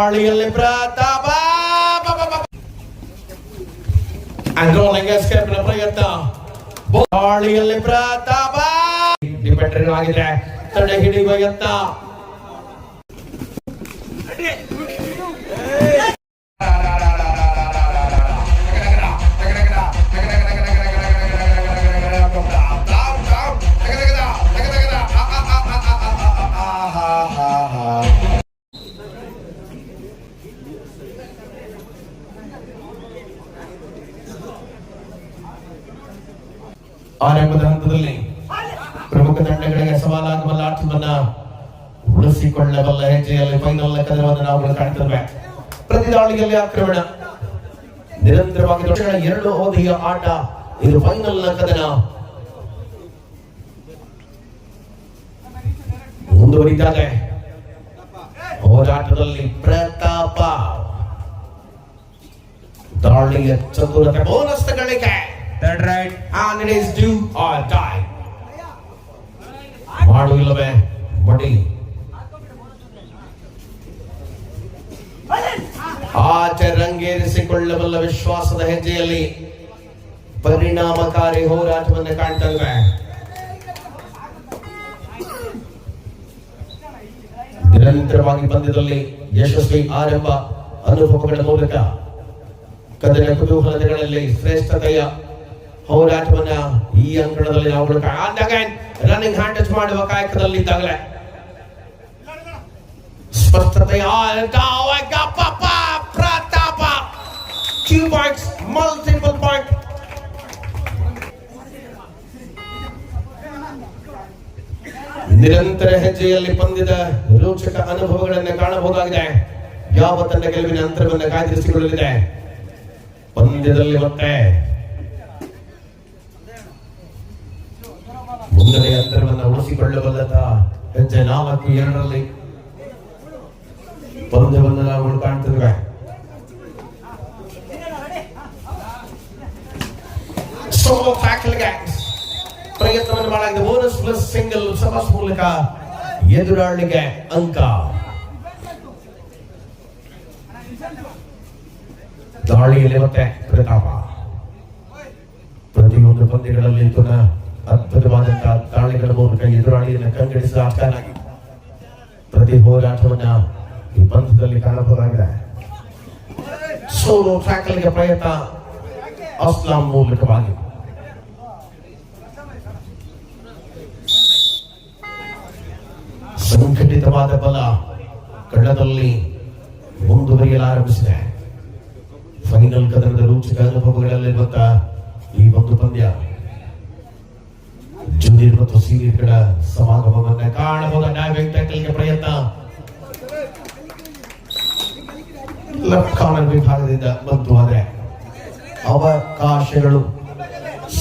ದಾಳಿಯಲ್ಲಿ ಪ್ರತಾಪ ಅಂಡ್ರೋಲಿಂಗ್ ಎಸ್ಕೇಪ್ನ ಪ್ರಯತ್ನ. ದಾಳಿಯಲ್ಲಿ ಪ್ರತಾಪ ಡಿಫೆಂಡರ್ ಆಗಿದೆ. ತಡೆ ಹಿಡಿಯುವ ಯತ್ನ. ಆರಂಭದ ಹಂತದಲ್ಲಿ ಪ್ರಮುಖ ತಂಡಗಳಿಗೆ ಸವಾಲಾಗುವ ಆಟವನ್ನ ಉಳಿಸಿಕೊಳ್ಳಬಲ್ಲ ಹೆಜ್ಜೆಯಲ್ಲಿ ಫೈನಲ್ ಕದನವನ್ನು ನಾವು ಕಾಣ್ತೇವೆ. ಪ್ರತಿದಾಳಿಯಲ್ಲಿ ಆಕ್ರಮಣ, ನಿರಂತರವಾಗಿ ಎರಡು ಅವಧಿಯ ಆಟ. ಇದು ಫೈನಲ್ ಕದನ ಮುಂದುವರಿತಾರೆ. ಹೋರಾಟದಲ್ಲಿ ಪ್ರತಾಪ, ದಾಳಿಯ ಚತುರತೆ, ಬೋನಸ್ ಗಳಿಕೆ. That right, and it is do or die. ಮಾಡು ಇಲ್ಲವೇ ಬಡಿ. ಆಚೆ ರಂಗೇರಿಸಿಕೊಳ್ಳಬಲ್ಲ ವಿಶ್ವಾಸದ ಹೆಜ್ಜೆಯಲ್ಲಿ ಪರಿಣಾಮಕಾರಿ ಹೋರಾಟವನ್ನು ಕಾಣ್ತೇವೆ. ನಿರಂತರವಾಗಿ ಪಂದ್ಯದಲ್ಲಿ ಯಶಸ್ವಿ ಆರಂಭ, ಅನುಭವಗಳ ಮೂಲಕ ಕದನ ಕುತೂಹಲಗಳಲ್ಲಿ ಶ್ರೇಷ್ಠತೆಯ ಹೋರಾಟವನ್ನ ಈ ಅಂಕಣದಲ್ಲಿ ನಾವು ರನ್ನಿಂಗ್ ಹ್ಯಾಂಡ್ ಟಚ್ ಮಾಡುವ ಕಾಯಕದಲ್ಲಿ ಇದ್ದಾಗಲೇ ಸ್ಪಷ್ಟತೆಯ ಪ್ರತಾಪ 2 points, multiple point. ನಿರಂತರ ಹೆಜ್ಜೆಯಲ್ಲಿ ಪಂದ್ಯದ ರೋಚಕ ಅನುಭವಗಳನ್ನು ಕಾಣಬಹುದಾಗಿದೆ. ಯಾವ ತಂಡ ಗೆಲುವಿನ ಅಂತರವನ್ನು ಕಾಯ್ದಿರಿಸಿಕೊಳ್ಳಲಿದೆ ಪಂದ್ಯದಲ್ಲಿ ಮತ್ತೆ ಮುಂದನೆ ಅಂತರವನ್ನು ಉಳಿಸಿಕೊಳ್ಳಬಲ್ಲದ ಹೆಜ್ಜೆ 4-2 ಪಂದ್ಯವನ್ನು ನಾವು ಕಾಣ್ತಿದ್ದೇವೆ. ಸೋಲೋ ಟ್ಯಾಕಲ್ ಗ್ಯಾಂಗ್ಸ್ ಪ್ರಯತ್ನವನ್ನು ಮಾಡಲಾಗಿದೆ. ಬೋನಸ್ ಪ್ಲಸ್ ಸಿಂಗಲ್ ಸಬಸ್ ಮೂಲಕ ಎದುರಾಳಿಗೆ ಅಂಕ. ದಾಳಿಯಲ್ಲಿ ಮತ್ತೆ ಪ್ರತಾಪ ಪ್ರತಿಯೊಂದು ಪಂದ್ಯಗಳಲ್ಲಿ ಪುನಃ ಅದ್ಭುತವಾದಂತಹ ದಾಳಿಗಳ ಮೂಲಕ ಎದುರಾಳಿಯನ್ನು ಕಂಗೆಡಿಸಿದ ಆಟಗಾರನಾಗಿ ಪ್ರತಿ ಹೋರಾಟವನ್ನ ಈ ಪಂದ್ಯದಲ್ಲಿ ಕಾಣಬಹುದಾಗಿದೆ. ಸೋಲೋ ಟ್ಯಾಕಲ್ಗೆ ಪ್ರಯತ್ನ ಅಸ್ಲಾಂ ಮೂಲಕವಾಗಿ. ಸಂಘಟಿತವಾದ ಬಲ ಕಳ್ಳದಲ್ಲಿ ಮುಂದುವರಿಯಲಾರಂಭಿಸಿದೆ. ಫೈನಲ್ ಕದನದ ರೋಚಕ ಅನುಭವಗಳಲ್ಲಿರುವಂತ ಈ ಒಂದು ಪಂದ್ಯ ಜೂನಿಯರ್ ಮತ್ತು ಸೀನಿಯರ್ಗಳ ಸಮಾಗಮವನ್ನು ಕಾಣಬಹುದು. ಡೈವಿಂಗ್ ಟ್ಯಾಕಲ್ಗೆ ಪ್ರಯತ್ನ ಲೆಫ್ಟ್ ಕಾರ್ನರ್ ವಿಭಾಗದಿಂದ ಬಂತು, ಆದರೆ ಅವಕಾಶಗಳು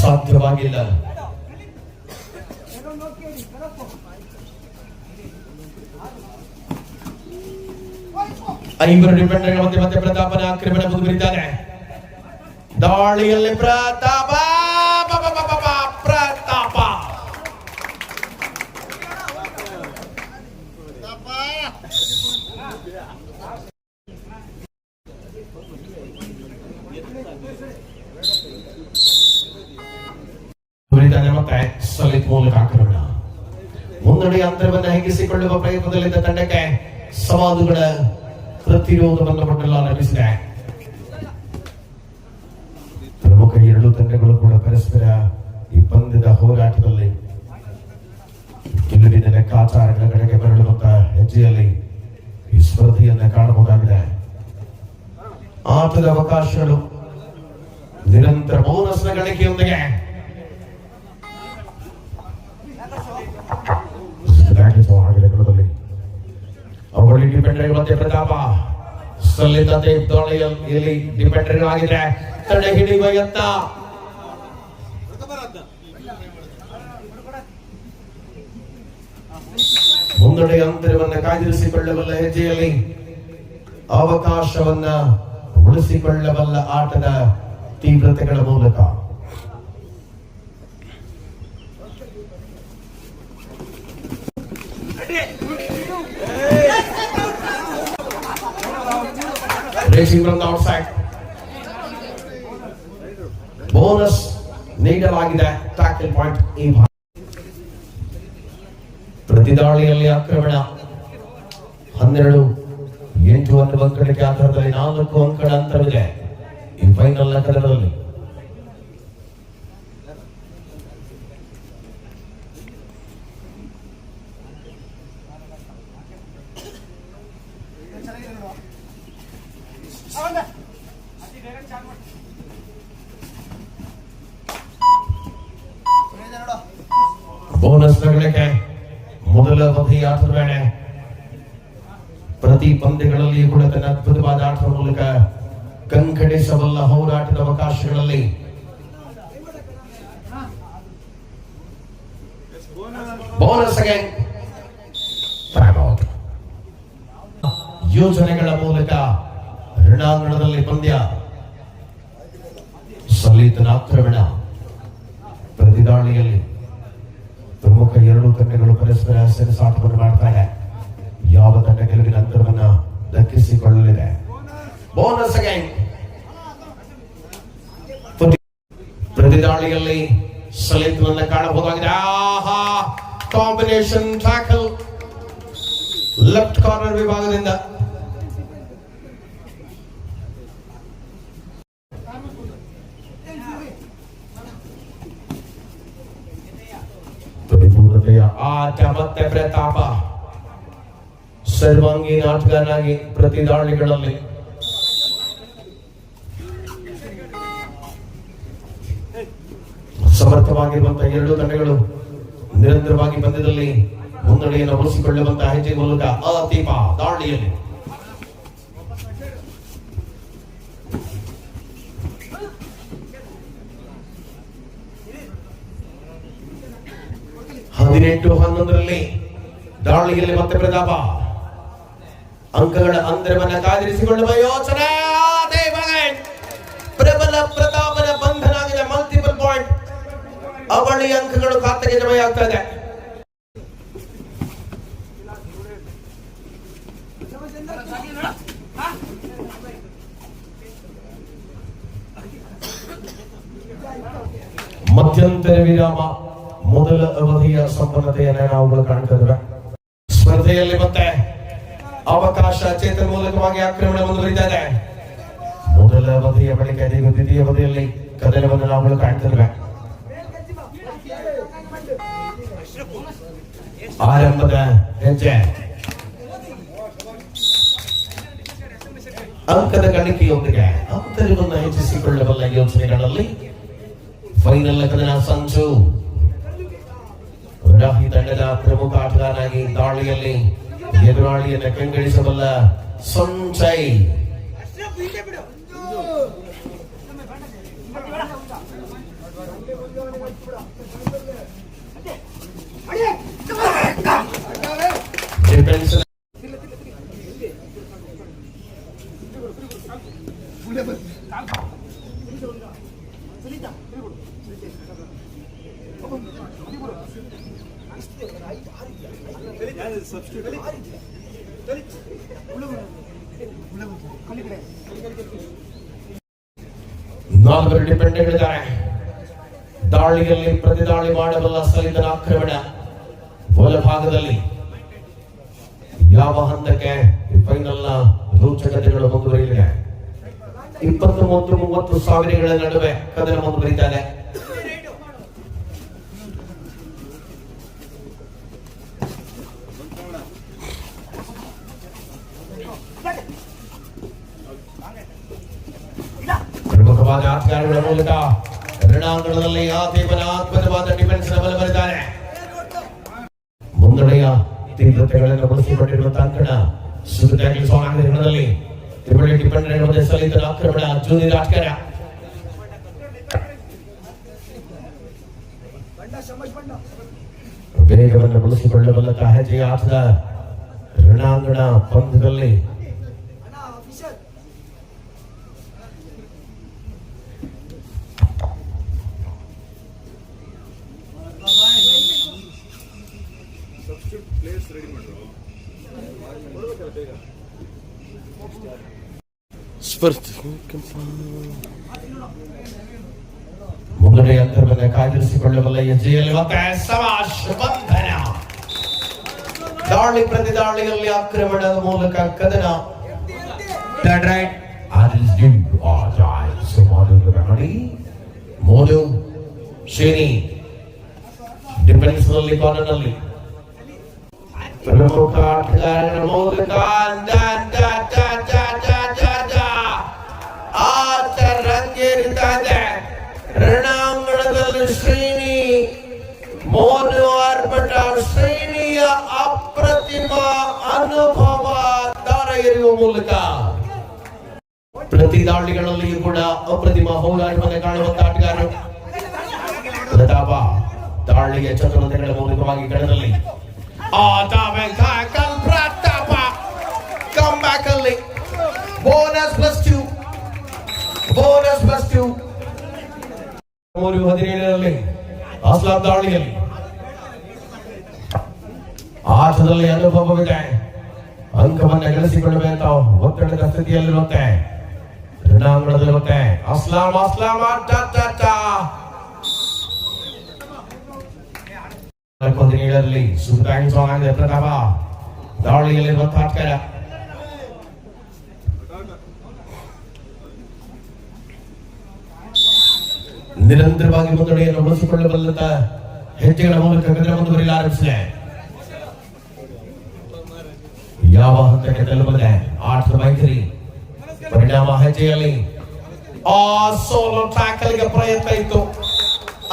ಸಾಧ್ಯವಾಗಿಲ್ಲ. ಐವರು ಡಿಫೆಂಡರ್ ಮತ್ತೆ ಪ್ರತಾಪನ ಆಕ್ರಮಣ ಮುಂದುವರಿದ್ದಾರೆ. ದಾಳಿಯಲ್ಲಿ ಪ್ರತಾಪ ಮತ್ತೆ ಸಲಿತ್ ಮೂಲಕ ಆಕ್ರಮಣ. ಮುನ್ನಡೆಯ ಅಂತರವನ್ನು ಹಿಗ್ಗಿಸಿಕೊಳ್ಳುವ ಪ್ರಯತ್ನದಲ್ಲಿದ್ದ ತಂಡಕ್ಕೆ ಸವಾಲುಗಳ ಪ್ರತಿರೋಧವನ್ನು ಕೊಡಲಾರಂಭಿಸಿದೆ. ಪ್ರಮುಖ ಎರಡು ತಂಡಗಳು ಕೂಡ ಪರಸ್ಪರ ಈ ಪಂದ್ಯದ ಹೋರಾಟದಲ್ಲಿ ಗೆಲುವಿನ ಲೆಕ್ಕಾಚಾರಗಳ ಕಡೆಗೆ ಬರಳುವಂತಹ ಹೆಜ್ಜೆಯಲ್ಲಿ ಈ ಸ್ಪರ್ಧೆಯನ್ನ ಕಾಣಬಹುದಾಗಿದೆ. ಆಟದ ಅವಕಾಶಗಳು ನಿರಂತರ ಬೋನಸ್ನ ಗಳಿಕೆಯೊಂದಿಗೆ ಅವುಗಳಲ್ಲಿ ಡಿಫೆಂಡರ್ ಮತ್ತೆ ಪ್ರತಾಪ ಸಲ್ಲಿತತೆ ದಾಳಿಯಲ್ಲಿ ಡಿಫೆಂಡರ್ ಆಗಿದೆ. ತಡೆ ಹಿಡಿಯುವ ಯತ್ನ. ಮುನ್ನಡೆಯ ಅಂತರವನ್ನು ಕಾಯ್ದಿರಿಸಿಕೊಳ್ಳಬಲ್ಲ ಹೆಜ್ಜೆಯಲ್ಲಿ ಅವಕಾಶವನ್ನ ಉಳಿಸಿಕೊಳ್ಳಬಲ್ಲ ಆಟದ ತೀವ್ರತೆಗಳ ಮೂಲಕ Racing from the outside. Bonus ನೀಡಲಾಗಿದೆ. ಟ್ಯಾಕಲ್ ಪಾಯಿಂಟ್ ಈ ಭಾಗ. ಪ್ರತಿದಾಳಿಯಲ್ಲಿ ಆಕ್ರಮಣ 12-8 ಅಂಕಗಳಿಗೆ ಆಧಾರದಲ್ಲಿ 4 ಅಂಕಗಳ ಅಂತರವಿದೆ ಈ ಫೈನಲ್ ಕದನದಲ್ಲಿ. ಬೋನಸ್ ಗಳಿಗೆ ಮೊದಲ ಅವಧಿಯ ಆಟದ ವೇಳೆ ಪ್ರತಿ ಪಂದ್ಯಗಳಲ್ಲಿ ಕೂಡ ತನ್ನ ಅದ್ಭುತವಾದ ಆಟದ ಮೂಲಕ ಕಂಕಣಿಸಬಲ್ಲ ಹೋರಾಟದ ಅವಕಾಶಗಳಲ್ಲಿ ಬೋನಸ್ ಅಗೇನ್ ಯೋಜನೆಗಳ ಮೂಲಕ ರಣಾಂಗಣದಲ್ಲಿ ಪಂದ್ಯ. ಸಲೀತನ ಆಕ್ರಮಣ. ಪ್ರತಿದಾಳಿಯಲ್ಲಿ ಪ್ರಮುಖ 2 ತಂಡಗಳು ಪರಸ್ಪರ ಸೆಣಸಾಟವನ್ನು ಮಾಡ್ತಾರೆ. ಯಾವ ತಂಡ ಗೆಲುವಿನ ಅಂತರವನ್ನ ದಕ್ಕಿಸಿಕೊಳ್ಳಲಿದೆ? Bonus again. ಪ್ರತಿದಾಳಿಯಲ್ಲಿ ಸಲೀತನನ್ನ ಕಾಣಬಹುದಾಗಿದೆ. ಕಾಂಬಿನೇಷನ್ ಟ್ಯಾಕಲ್ ಲೆಫ್ಟ್ ಕಾರ್ನರ್ ವಿಭಾಗದಿಂದ. ಆಟ ಮತ್ತೆ ಪ್ರತಾಪ ಸರ್ವಾಂಗೀಣ ಆಟಗಾರನಾಗಿ ಪ್ರತಿದಾಳಿಗಳಲ್ಲಿ ಸಮರ್ಥವಾಗಿರುವಂತಹ 2 ತಂಡಗಳು ನಿರಂತರವಾಗಿ ಪಂದ್ಯದಲ್ಲಿ ಮುನ್ನಡೆಯನ್ನು ಉಳಿಸಿಕೊಳ್ಳುವಂತಹ ಹೆಜ್ಜೆ ಮೂಲಕ ಅತೀಪ ದಾಳಿಯಲ್ಲಿ ಹದಿನೆಂಟು 11ರಲ್ಲಿ ದಾಳಿಯಲ್ಲಿ ಮತ್ತೆ ಪ್ರತಾಪ ಅಂಕಗಳ ಅಂತರವನ್ನು ಕಾದಿರಿಸಿಕೊಳ್ಳುವ ಯೋಚನೆ. ಪ್ರಬಲ ಪ್ರತಾಪನ ಬಂಧನ ಆಗಿದೆ. Multiple point. ಅವಳಿ ಅಂಕಗಳು ಖಾತೆಗೆ ಜಮೆಯಾಗ್ತಾ ಇದೆ. ಮಧ್ಯಂತರ ವಿರಾಮ. ಮೊದಲ ಅವಧಿಯ ಸಂಪನ್ನತೆಯನ್ನು ನಾವುಗಳು ಕಾಣ್ತಿದ್ದೇವೆ. ಸ್ಪರ್ಧೆಯಲ್ಲಿ ಮತ್ತೆ ಅವಕಾಶ ಚೇತನ ಮೂಲಕವಾಗಿ ಆಕ್ರಮಣ ಮುಂದುವರಿತಾ ಇದೆ. ಮೊದಲ ಅವಧಿಯ ಬಳಿಕ ದ್ವಿತೀಯ ಅವಧಿಯಲ್ಲಿ ಕದನವನ್ನು ನಾವುಗಳು ಕಾಣ್ತಿದ್ದೇವೆ. ಆರಂಭದ ಹೆಜ್ಜೆ ಅಂಕದ ಗಳಿಕೆಯೊಂದಿಗೆ ಅಂತರವನ್ನು ಹೆಚ್ಚಿಸಿಕೊಳ್ಳಬಲ್ಲ ಯೋಚನೆಗಳಲ್ಲಿ ಫೈನಲ್ ಕದನ ಸಂಚು. ರಾಹಿ ತಂಡದ ಪ್ರಮುಖ ಆಟಗಾರನಾಗಿ ದಾಳಿಯಲ್ಲಿ ಎದುರಾಳಿಯನ್ನು ಕಂಗೊಳಿಸಬಲ್ಲ ಸಂಚೈ. ಡಿಫೆನ್ಸ್ ನಾಲ್ವರು ಡಿಪೆಂಡೆಂಟ್ಗಳಿದ್ದಾರೆ. ದಾಳಿಯಲ್ಲಿ ಪ್ರತಿದಾಳಿ ಮಾಡಬಲ್ಲ ಸಲೀತನ ಆಕ್ರಮಣ. ಬಲಭಾಗದಲ್ಲಿ ಯಾವ ಹಂತಕ್ಕೆ ಫೈನಲ್ ರೋಚಕತೆಗಳು ಮುಂದುವರಿಯಲಿದೆ? 20-30 ಸಾವಿರಗಳ ನಡುವೆ ಕದನ ಮುಂದುವರಿತಾರೆ. ಪ್ರಮುಖವಾದ ಆಟಗಾರಗಳ ಮೂಲಕ ರಣಾಂಗಣದಲ್ಲಿ ಅದ್ಭುತವಾದ ಡಿಫೆನ್ಸ್ ಬಲಬರಿದ್ದಾರೆ. ಮುನ್ನಡೆಯ ತೀವ್ರತೆಗಳನ್ನು ಬಳಸಿಕೊಂಡಿರುವಂತಹ ಅಂಕಣ ಸುಧಾರಣೆಗಳಲ್ಲಿ ಡಿಪೆಂಡೆಂಟ್ ಸಲೀತನ ಆಕ್ರಮಣ. ಜೂನಿಯರ್ ಆಟಗಾರ ವೇಗವನ್ನು ಬಳಸಿಕೊಳ್ಳಬಲ್ಲ ಹೆಜ್ಜೆಯ ಆಟದ ರಣಾಂಗಣ ಪಂದ್ಯದಲ್ಲಿ ಮುನ್ನಡೆಯ ಅಂತರವನ್ನು ಕಾಯ್ದಿರಿಸಿಕೊಳ್ಳಬಲ್ಲ ಹೆಜ್ಜೆಯಲ್ಲಿ ಮತ್ತೆ ಸವಾಶ್ ಬಂಧನ. ದಾಳಿ ಪ್ರತಿದಾಳಿಯಲ್ಲಿ ಆಕ್ರಮಣದ ಮೂಲಕ ಕದನ. ಮೋನು ಶೇನಿ ಡಿಫೆನ್ಸ್ ನಲ್ಲಿ ಕಾರ್ನರ್ನಲ್ಲಿ ಪ್ರಮುಖ ಆಟಗಾರರ ಮೂಲಕ ಆಟ ರಂಗೇರಿತಾ ಇದೆ. ರಣಾಂಗಣದಲ್ಲಿ ಶ್ರೇಣಿ ಮೋನು ಆರ್ಭಟ, ಶ್ರೇಣಿಯ ಅಪ್ರತಿಮ ಅನುಭವ ದಾರ ಎರೆಯುವ ಮೂಲಕ ಪ್ರತಿ ದಾಳಿಗಳಲ್ಲಿಯೂ ಕೂಡ ಅಪ್ರತಿಮ ಹೋರಾಟವನ್ನು ಕಾಣುವಂತ ಆಟಗಾರರು. ಪ್ರತಾಪ ದಾಳಿಯ ಚತುರತೆಗಳ ಮೂಲಕವಾಗಿ ಕಣದಲ್ಲಿ ಪ್ರತಾಪ ಕಮ್ ಬ್ಯಾಕ್ ಅಲ್ಲಿ ಬೋನಸ್ +2 17ರಲ್ಲಿ ಅಸ್ಲಾಂ ದಾಳಿಯಲ್ಲಿ ಆಟದಲ್ಲಿ ಅನುಭವವಿದೆ. ಅಂಕವನ್ನು ಗಳಿಸಿಕೊಳ್ಳಬೇಕ ಒತ್ತಡದ ಸ್ಥಿತಿಯಲ್ಲಿರುತ್ತೆ. ರಣಾಂಗಣದಲ್ಲಿರುತ್ತೆ ಅಸ್ಲಾಂ 17ರಲ್ಲಿ ಸುಧಾರಿಸುವ ಪ್ರತಾಪ ದಾಳಿಯಲ್ಲಿರುವಂತಹ ಆಟಗಾರ. ನಿರಂತರವಾಗಿ ಮುನ್ನಡೆಯನ್ನು ಉಳಿಸಿಕೊಳ್ಳಬಲ್ಲಂತ ಹೆಜ್ಜೆಗಳ ಮೂಲಕ ಕದನ ಮುಂದುವರಿಯಲು ಆರಂಭಿಸಿದೆ. ಯಾವ ಹಂತಕ್ಕೆ ತಲುಪದೆ ಆಟದ ವೈಖರಿ ಪರಿಣಾಮ ಹೆಜ್ಜೆಯಲ್ಲಿ ಸೋಲೋ ಟ್ಯಾಕಲ್ಗೆ ಪ್ರಯತ್ನ ಇತ್ತು.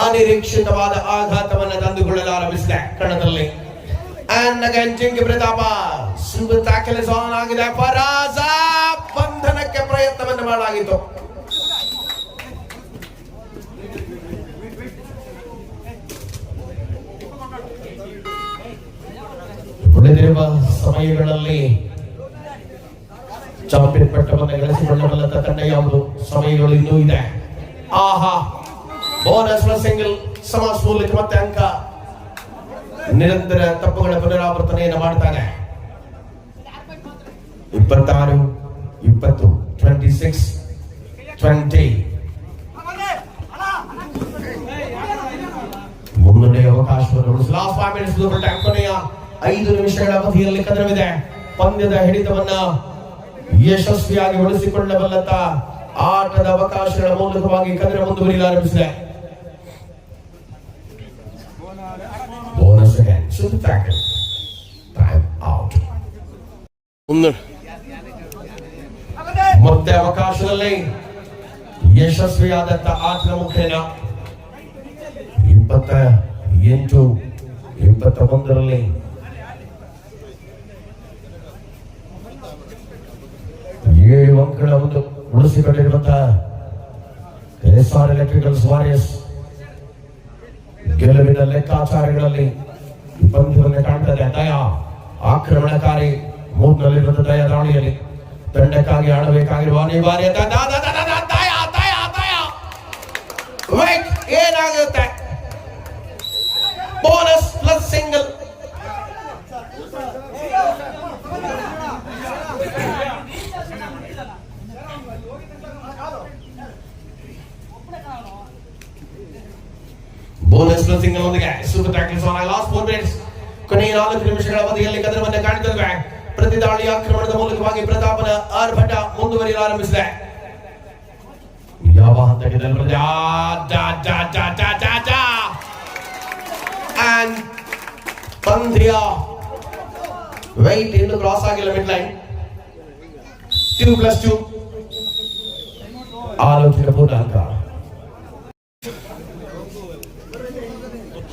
ಅನಿರೀಕ್ಷಿತವಾದ ಆಘಾತವನ್ನು ತಂದುಕೊಳ್ಳಲು ಆರಂಭಿಸಿದೆ ಕಣದಲ್ಲಿ. ಪ್ರತಾಪ ಸೂಪರ್ ಟ್ಯಾಕಲ್ ಆನ್ ಆಗಿದೆ. ಪರಾಜ ಬಂಧನಕ್ಕೆ ಪ್ರಯತ್ನವನ್ನು ಮಾಡಲಾಗಿತ್ತು. ಉಳಿದಿರುವ ಸಮಯಗಳಲ್ಲಿ ಚಾಂಪಿಯನ್ ಪಟ್ಟವನ್ನು ಗಳಿಸಿಕೊಳ್ಳಬಲ್ಲಂತ ತಂಡ ಯಾವುದು? ಸಮಯಗಳು ಇನ್ನೂ ಇದೆ. ಬೋನಸ್ ಸಿಂಗಲ್ ಸಮಾಸ್ ಮೂಲಕ ಮತ್ತೆ ಅಂಕ. ನಿರಂತರ ತಪ್ಪುಗಳ ಪುನರಾವರ್ತನೆಯನ್ನು ಮಾಡ್ತಾನೆ. 26-20 26-20 ಮುನ್ನಡೆಯ ಅವಕಾಶವನ್ನು ಉಳಿಸಿ ಲಾಸ್ಟ್ 5 ಮಿನಿಟ್ಸ್ ಕೊನೆಯ 5 ನಿಮಿಷಗಳ ಅವಧಿಯಲ್ಲಿ ಕದನವಿದೆ. ಪಂದ್ಯದ ಹಿಡಿತವನ್ನ ಯಶಸ್ವಿಯಾಗಿ ಉಳಿಸಿಕೊಳ್ಳಬಲ್ಲಂತ ಆಟದ ಅವಕಾಶಗಳ ಮೂಲಕವಾಗಿ ಕದನ ಮುಂದುವರಿಯಲು ಆರಂಭಿಸಿದೆ. Bonus again super tackle time out. ಮತ್ತೆ ಅವಕಾಶದಲ್ಲಿ ಯಶಸ್ವಿಯಾದಂತ ಆಟದ ಮುಖೇನ 28-21ರಲ್ಲಿ 7 ಅಂಕಗಳ ಒಂದು ಉಳಿಸಿಕೊಂಡಿರುವಂತಹ ಎಸ್ಆರ್ ಎಲೆಕ್ಟ್ರಿಕಲ್ಸ್ ವಾರಿಯರ್ಸ್ ಗೆಲುವಿನ ಲೆಕ್ಕಾಚಾರಗಳಲ್ಲಿ ಪಂದ್ಯವನ್ನು ಕಾಣ್ತದೆ. ದಯ ಆಕ್ರಮಣಕಾರಿ ಮೂಡ್ನಲ್ಲಿರುವಂತಹ ದಯ ದಾಳಿಯಲ್ಲಿ ತಂಡಕ್ಕಾಗಿ ಆಡಬೇಕಾಗಿರುವ ಅನಿವಾರ್ಯತೆ. ಏನಾಗುತ್ತೆ? Bonus plus single. Bonus plus single ಒಂದಿಗೆ ಸೂಪರ್ ಟ್ಯಾಕಲ್ಸ್ ಆನ್ ಲಾಸ್ಟ್ 4 ಮಿನಿಟ್ಸ್. ಕೊನೆಯ 4 ನಿಮಿಷಗಳ ಅವಧಿಯಲ್ಲಿ ಕದನವನ್ನು ಕಾಣ್ತಿದ್ವಿ. ಪ್ರತಿ ದಾಳಿ ಆಕ್ರಮಣದ ಮೂಲಕವಾಗಿ ಪ್ರತಾಪನ ಆರ್ಭಟ ಮುಂದುವರಿಯಲು ಆರಂಭಿಸಿದೆ. ಯಾವ ಹಂತಕ್ಕೆ ತಲುಪಿದೆ? ಪಂದ್ಯ ವೈಟ್ ಇನ್ನು ಕ್ರಾಸ್ ಆಗಿಲ್ಲ. ಮಿಡ್ ಲೈನ್ 2+2 ಆಲೋಚಿತ ಪೂರ್ಣ ಅಂಕ.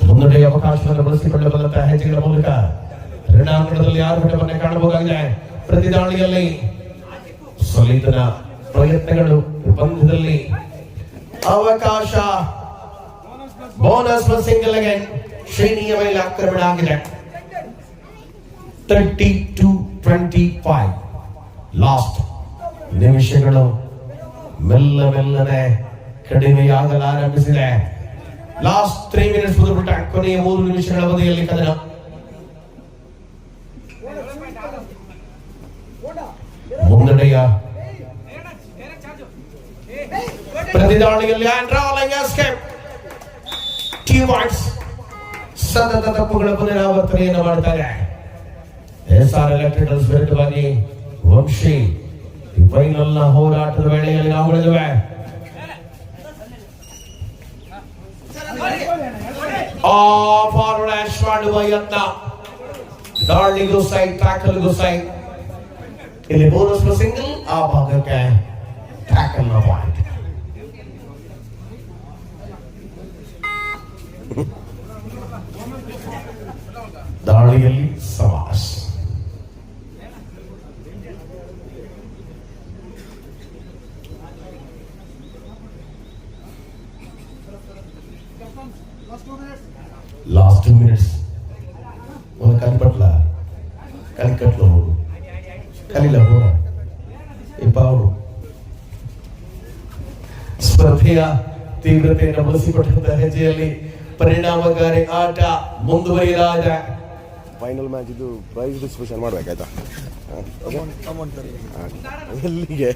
ಮುನ್ನಡೆಯ ಅವಕಾಶವನ್ನು ಬಳಸಿಕೊಳ್ಳಬಲ್ಲಂತಹ ಹೆಜ್ಜೆಗಳ ಮೂಲಕ ರಣಾಂಗಣದಲ್ಲಿ ಆರ್ಭಟವನ್ನು ಕಾಣಬಹುದಾಗಿದೆ. ಪ್ರತಿ ದಾಳಿಯಲ್ಲಿ ಸೊಲಿತನ ಪ್ರಯತ್ನಗಳು. ಪಂದ್ಯದಲ್ಲಿ ಅವಕಾಶ. Bonus single again. ಶ್ರೇಣಿಯ ಮೇಲೆ ಆಕ್ರಮಣ ಆಗಿದೆ. 30-25 ಲಾಸ್ಟ್ ನಿಮಿಷಗಳು ಮೆಲ್ಲನೆ ಕಡಿಮೆಯಾಗಲಾರಂಭಿಸಿದೆ. Last 3 minutes ಮುಗಿದುಬಿಟ್ಟ. ಕೊನೆಯ 3 ನಿಮಿಷಗಳ ಅವಧಿಯಲ್ಲಿ ಕದನ. ಮುನ್ನಡೆಯ ಪ್ರತಿದಾಳಿಯಲ್ಲಿ ಆಂಡ್ರಾಲಿಂಗ್ ಎಸ್ಕೇಪ್. ಟೀಮ್ಸ್ ಸತತ ತಪ್ಪುಗಳ ಪುನರಾವರ್ತನೆಯನ್ನು ಮಾಡ್ತಾರೆ. SR ಎಲೆಕ್ಟ್ರಿಕಲ್ಸ್ ವಿರುದ್ಧವಾಗಿ ವಂಶಿ ಫೈನಲ್ ನ ಹೋರಾಟದ ವೇಳೆಯಲ್ಲಿ ನಾವುಗಳಿವೆ. ಫಾರ್ವರ್ಡ್ ಆಶ್ ಮಾಡುವ ಯತ್ನ, ದಾಳಿಗೂ ಸೈಡ್, ಟ್ಯಾಕಲ್ಗೂ ಸೈಡ್. ಇಲ್ಲಿ ಬೋನಸ್ ಸಿಂಗಲ್, ಆ ಭಾಗಕ್ಕೆ ಟ್ಯಾಕಲ್ ನ ಪಾಯಿಂಟ್. ದಾಳಿಯಲ್ಲಿ ಸಮಾಸ್. ಲಾಸ್ಟ್ 2 minutes ಒಂದು ಕಲಿಕಟ್ಲು ಕಲಿಲ ಹೋರ ಇಪ್ಪ ಅವರು ಸ್ಪರ್ಧೆಯ ತೀವ್ರತೆಯನ್ನು ಬಳಸಿಕೊಟ್ಟಂತ ಹೆಜ್ಜೆಯಲ್ಲಿ ಪರಿಣಾಮಕಾರಿ ಆಟ ಮುಂದುವರಿಯಲಾದ. ಫೈನಲ್ ಮ್ಯಾಚ್ ಇದು ಪ್ರೈಸ್ ಡಿಸ್ಟ್ರಿಬ್ಯೂಷನ್ ಮಾಡ್ಬೇಕಾಯ್ತಾ? ಎಲ್ಲಿಗೆ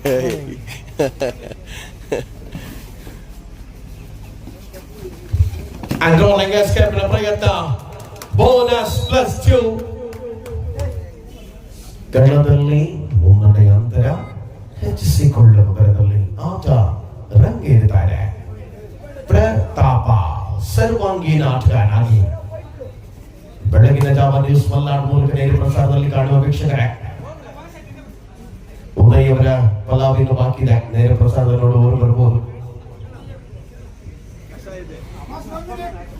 ಆಂಡ್ರಾಲಿಂಗ್ ಎಸ್ಕೇಪ್ ನ ಪ್ರಯತ್ನ, ಬೋನಸ್ +2. ಗಣದಲ್ಲಿ ಮುನ್ನಡೆ ಅಂತರ ಹೆಚ್ಚಿಸಿಕೊಳ್ಳುವ ಬರದಲ್ಲಿ ಆಟ ರಂಗೇರುತ್ತಾರೆ. ಪ್ರತಾಪ ಸರ್ವಾಂಗೀನ ಆಟಗಾರನಾಗಿ ಬೆಳಗಿನ ಜಾವ ನ್ಯೂಸ್ ಮಲ್ನಾಡ್ ಮೂಲಕ ನೇರ ಪ್ರಸಾರದಲ್ಲಿ ಕಾಣುವ ವೀಕ್ಷಕರೇ, ಉದಯವರ ಪಲಾವಿನ ಬಾಕಿದೆ. ನೇರ ಪ್ರಸಾರ ನೋಡುವವರು ಬರಬಹುದು.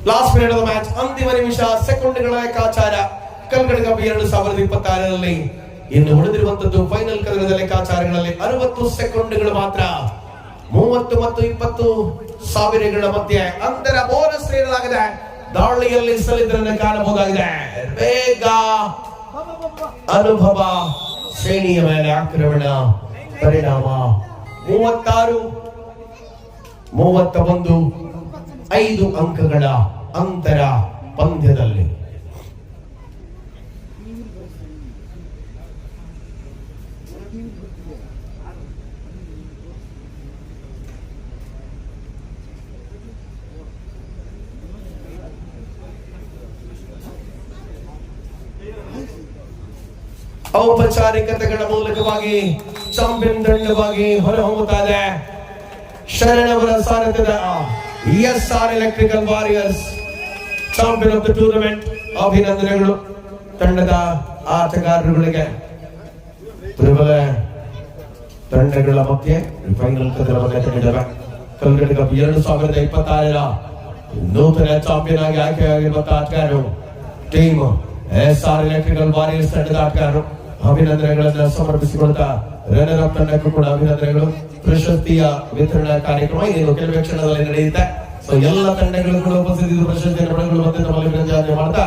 ಲಾಸ್ಟ್ ಪಿರಿಯಡ್ ಆಫ್ ಮ್ಯಾಚ್, ಅಂತಿಮ ನಿಮಿಷ, ಸೆಕೆಂಡ್ಗಳ ಲೆಕ್ಕಾಚಾರ. ಕಲ್ಗಡ ಕಪ್ 2026ರಲ್ಲಿ ಇನ್ನು ಉಳಿದಿರುವಂತದ್ದು ಫೈನಲ್ ಕದನದ ಲೆಕ್ಕಾಚಾರಗಳಲ್ಲಿ 60 ಸೆಕೆಂಡ್ಗಳು ಮಾತ್ರ. 30 ಮತ್ತು 20 ಸಾವಿರಗಳ ಮಧ್ಯೆ ಅಂತರ ಬೋನಸ್ ನೀಡಲಾಗಿದೆ. ದಾಳಿಯಲ್ಲಿ ಸಲಿದ್ರನ್ನು ಕಾಣಬಹುದಾಗಿದೆ. ಬೇಗ ಅನುಭವ ಶ್ರೇಣಿಯ ಮೇಲೆ ಆಕ್ರಮಣ, ಪರಿಣಾಮ 36-31, 5 ಅಂಕಗಳ ಅಂತರ ಪಂದ್ಯದಲ್ಲಿ. ಔಪಚಾರಿಕತೆಗಳ ಮೂಲಕವಾಗಿ ಚಾಂಪಿಯನ್ ತಂಡವಾಗಿ ಹೊರಹೊಮ್ಮುತ್ತದೆ. ಶರಣವರ ಸಾರಥ್ಯದ SR electrical warriors champion of the tournament. ಅಭಿನಂದನೆಗಳು ತಂಡದ ಆಟಗಾರರುಗಳಿಗೆ. ಪ್ರಬಲ ತಂಡಗಳ ಮಧ್ಯೆ ಫೈನಲ್ ಕದನವನ್ನು ತಂದಿದ್ದಾರೆ. ಕಲ್ಗಡ ಕಪ್ 2026ರ ನೂತನ ಚಾಂಪಿಯನ್ ಆಗಿ ಆಯ್ಕೆಯಾಗಿರುವ ಆಟಗಾರರು ಟೀಮ್ SR ಎಲೆಕ್ಟ್ರಿಕಲ್ ವಾರಿಯರ್ಸ್ ತಂಡದ ಆಟಗಾರರು. ಅಭಿನಂದನೆಗಳನ್ನು ಸಮರ್ಪಿಸಿಕೊಳ್ತಾ ರನ್ನರ್ ಅಪ್ ತಂಡಕ್ಕೂ ಕೂಡ ಅಭಿನಂದನೆಗಳು. ಪ್ರಶಸ್ತಿಯ ವಿತರಣಾ ಕಾರ್ಯಕ್ರಮ ಏನು ಕೆಲವೇ ಕ್ಷಣದಲ್ಲಿ ನಡೆಯುತ್ತೆ. ಸೊ ಎಲ್ಲ ತಂಡಗಳು ಕೂಡ ಉಪಸ್ಥಿತಿದ್ದು ಪ್ರಶಸ್ತಿಯನ್ನು ಪಡೆದುಕೊಳ್ಳುವಂತೆ ನಮ್ಮಲ್ಲಿ ವಿನಂತಿ ಮಾಡ್ತಾ